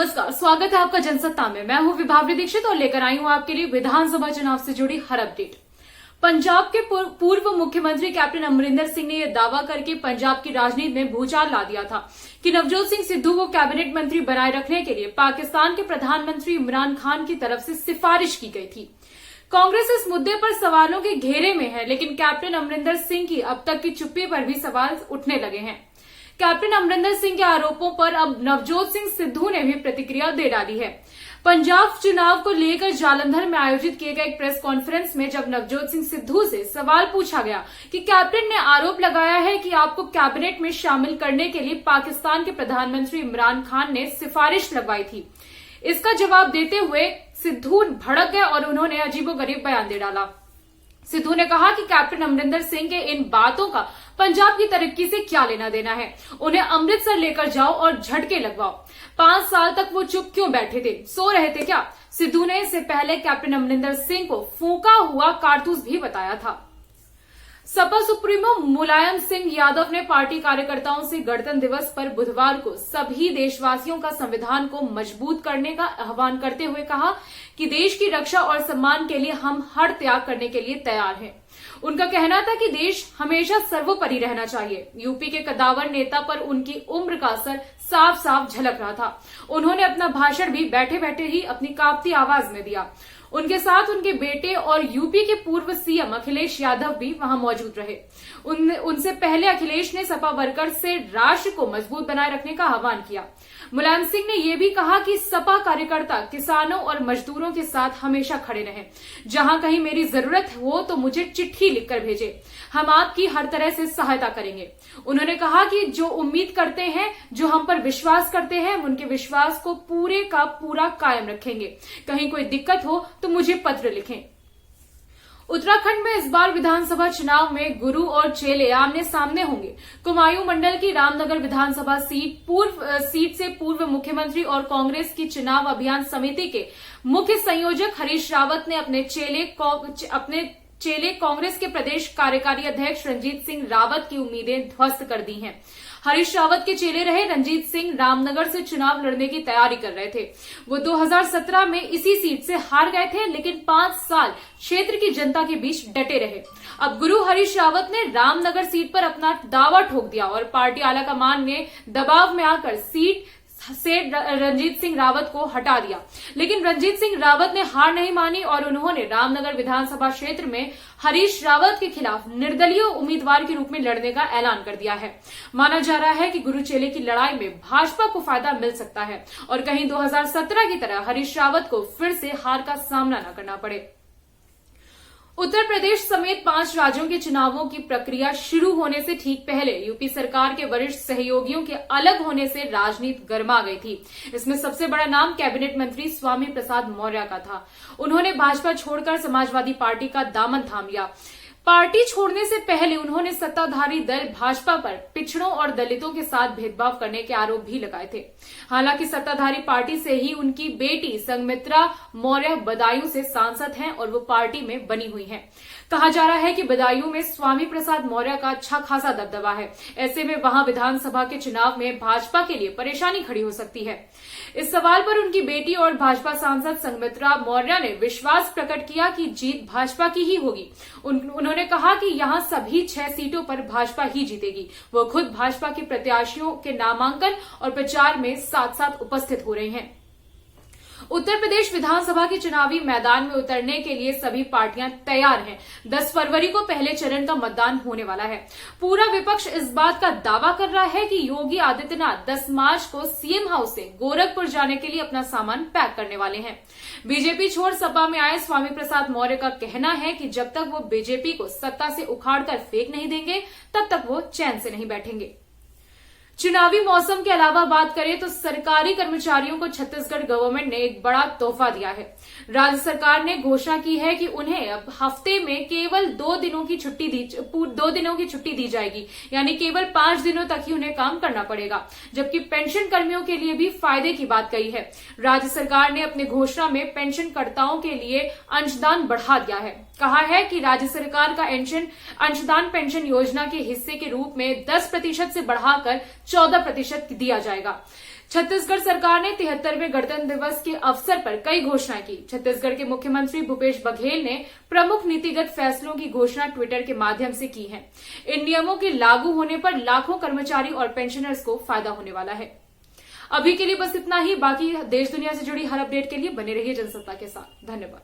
नमस्कार, स्वागत है आपका जनसत्ता में। मैं हूं विभावरी दीक्षित और लेकर आई हूं आपके लिए विधानसभा चुनाव से जुड़ी हर अपडेट। पंजाब के पूर्व मुख्यमंत्री कैप्टन अमरिंदर सिंह ने यह दावा करके पंजाब की राजनीति में भूचाल ला दिया था कि नवजोत सिंह सिद्धू को कैबिनेट मंत्री बनाए रखने के लिए पाकिस्तान के प्रधानमंत्री इमरान खान की तरफ से सिफारिश की गई थी। कांग्रेस इस मुद्दे पर सवालों के घेरे में है, लेकिन कैप्टन अमरिंदर सिंह की अब तक की चुप्पी पर भी सवाल उठने लगे हैं। कैप्टन अमरिंदर सिंह के आरोपों पर अब नवजोत सिंह सिद्धू ने भी प्रतिक्रिया दे डाली है। पंजाब चुनाव को लेकर जालंधर में आयोजित किए गए एक प्रेस कॉन्फ्रेंस में जब नवजोत सिंह सिद्धू से सवाल पूछा गया कि कैप्टन ने आरोप लगाया है कि आपको कैबिनेट में शामिल करने के लिए पाकिस्तान के प्रधानमंत्री इमरान खान ने सिफारिश लगवाई थी, इसका जवाब देते हुए सिद्धू भड़क गए और उन्होंने अजीबोगरीब बयान दे डाला। सिद्धू ने कहा कि कैप्टन अमरिंदर सिंह के इन बातों का पंजाब की तरक्की से क्या लेना देना है, उन्हें अमृतसर लेकर जाओ और झटके लगवाओ। 5 साल तक वो चुप क्यों बैठे थे, सो रहे थे क्या? सिद्धू ने इससे पहले कैप्टन अमरिंदर सिंह को फूंका हुआ कारतूस भी बताया था। सपा सुप्रीमो मुलायम सिंह यादव ने पार्टी कार्यकर्ताओं से गणतंत्र दिवस पर बुधवार को सभी देशवासियों का संविधान को मजबूत करने का आह्वान करते हुए कहा कि देश की रक्षा और सम्मान के लिए हम हर त्याग करने के लिए तैयार हैं। उनका कहना था कि देश हमेशा सर्वोपरि रहना चाहिए। यूपी के कद्दावर नेता पर उनकी उम्र का असर साफ साफ झलक रहा था। उन्होंने अपना भाषण भी बैठे बैठे ही अपनी कांपती आवाज में दिया। उनके साथ उनके बेटे और यूपी के पूर्व सीएम अखिलेश यादव भी वहां मौजूद रहे। उनसे पहले अखिलेश ने सपा वर्कर्स से राष्ट्र को मजबूत बनाए रखने का आह्वान किया। मुलायम सिंह ने यह भी कहा कि सपा कार्यकर्ता किसानों और मजदूरों के साथ हमेशा खड़े रहें। जहां कहीं मेरी जरूरत हो तो मुझे चिट्ठी लिखकर भेजें, हम आपकी हर तरह से सहायता करेंगे। उन्होंने कहा कि जो उम्मीद करते हैं, जो हम पर विश्वास करते हैं, हम उनके विश्वास को पूरे का पूरा कायम रखेंगे। कहीं कोई दिक्कत हो तो मुझे पत्र लिखें। उत्तराखंड में इस बार विधानसभा चुनाव में गुरु और चेले आमने सामने होंगे। कुमायूं मंडल की रामनगर विधानसभा सीट से पूर्व मुख्यमंत्री और कांग्रेस की चुनाव अभियान समिति के मुख्य संयोजक हरीश रावत ने अपने चेले कांग्रेस के प्रदेश कार्यकारी अध्यक्ष रंजीत सिंह रावत की उम्मीदें ध्वस्त कर दी हैं। हरीश रावत के चेले रहे रंजीत सिंह रामनगर से चुनाव लड़ने की तैयारी कर रहे थे। वो 2017 में इसी सीट से हार गए थे, लेकिन 5 साल क्षेत्र की जनता के बीच डटे रहे। अब गुरु हरीश रावत ने रामनगर सीट पर अपना दावा ठोक दिया और पार्टी आलाकमान ने दबाव में आकर सीट से रंजीत सिंह रावत को हटा दिया। लेकिन रंजीत सिंह रावत ने हार नहीं मानी और उन्होंने रामनगर विधानसभा क्षेत्र में हरीश रावत के खिलाफ निर्दलीय उम्मीदवार के रूप में लड़ने का ऐलान कर दिया है। माना जा रहा है कि गुरु चेले की लड़ाई में भाजपा को फायदा मिल सकता है और कहीं 2017 की तरह हरीश रावत को फिर से हार का सामना न करना पड़े। उत्तर प्रदेश समेत 5 राज्यों के चुनावों की प्रक्रिया शुरू होने से ठीक पहले यूपी सरकार के वरिष्ठ सहयोगियों के अलग होने से राजनीति गर्मा गई थी। इसमें सबसे बड़ा नाम कैबिनेट मंत्री स्वामी प्रसाद मौर्य का था। उन्होंने भाजपा छोड़कर समाजवादी पार्टी का दामन थाम लिया। पार्टी छोड़ने से पहले उन्होंने सत्ताधारी दल भाजपा पर पिछड़ों और दलितों के साथ भेदभाव करने के आरोप भी लगाए थे। हालांकि सत्ताधारी पार्टी से ही उनकी बेटी संघमित्रा मौर्य बदायूं से सांसद हैं और वो पार्टी में बनी हुई हैं। कहा जा रहा है कि बदायूं में स्वामी प्रसाद मौर्य का अच्छा खासा दबदबा है। ऐसे में वहां विधानसभा के चुनाव में भाजपा के लिए परेशानी खड़ी हो सकती है। इस सवाल पर उनकी बेटी और भाजपा सांसद संघमित्रा मौर्य ने विश्वास प्रकट किया कि जीत भाजपा की ही होगी। उन्होंने कहा कि यहां सभी 6 सीटों पर भाजपा ही जीतेगी। वो खुद भाजपा के प्रत्याशियों के नामांकन और प्रचार में साथ साथ उपस्थित हो रहे हैं। उत्तर प्रदेश विधानसभा के चुनावी मैदान में उतरने के लिए सभी पार्टियां तैयार हैं। 10 फरवरी को पहले चरण का मतदान होने वाला है। पूरा विपक्ष इस बात का दावा कर रहा है कि योगी आदित्यनाथ 10 मार्च को सीएम हाउस से गोरखपुर जाने के लिए अपना सामान पैक करने वाले हैं। बीजेपी छोड़ सपा में आए स्वामी प्रसाद मौर्य का कहना है कि जब तक वो बीजेपी को सत्ता से उखाड़कर फेंक नहीं देंगे, तब तक वो चैन से नहीं बैठेंगे। चुनावी मौसम के अलावा बात करें तो सरकारी कर्मचारियों को छत्तीसगढ़ गवर्नमेंट ने एक बड़ा तोहफा दिया है। राज्य सरकार ने घोषणा की है कि उन्हें अब हफ्ते में केवल 2 दिनों की छुट्टी दी जाएगी, यानी केवल 5 दिनों तक ही उन्हें काम करना पड़ेगा। जबकि पेंशन कर्मियों के लिए भी फायदे की बात कही है। राज्य सरकार ने अपनी घोषणा में पेंशनकर्ताओं के लिए अंशदान बढ़ा दिया है। कहा है कि राज्य सरकार का अंशदान पेंशन योजना के हिस्से के रूप में 10% से बढ़ाकर 14% दिया जाएगा। छत्तीसगढ़ सरकार ने 73वें गणतंत्र दिवस के अवसर पर कई घोषणाएं की। छत्तीसगढ़ के मुख्यमंत्री भूपेश बघेल ने प्रमुख नीतिगत फैसलों की घोषणा ट्विटर के माध्यम से की है। इन नियमों के लागू होने पर लाखों कर्मचारी और पेंशनर्स को फायदा होने वाला है। अभी के लिए बस इतना ही। बाकी देश दुनिया से जुड़ी हर अपडेट के लिए बने रहिए जनसत्ता के साथ। धन्यवाद।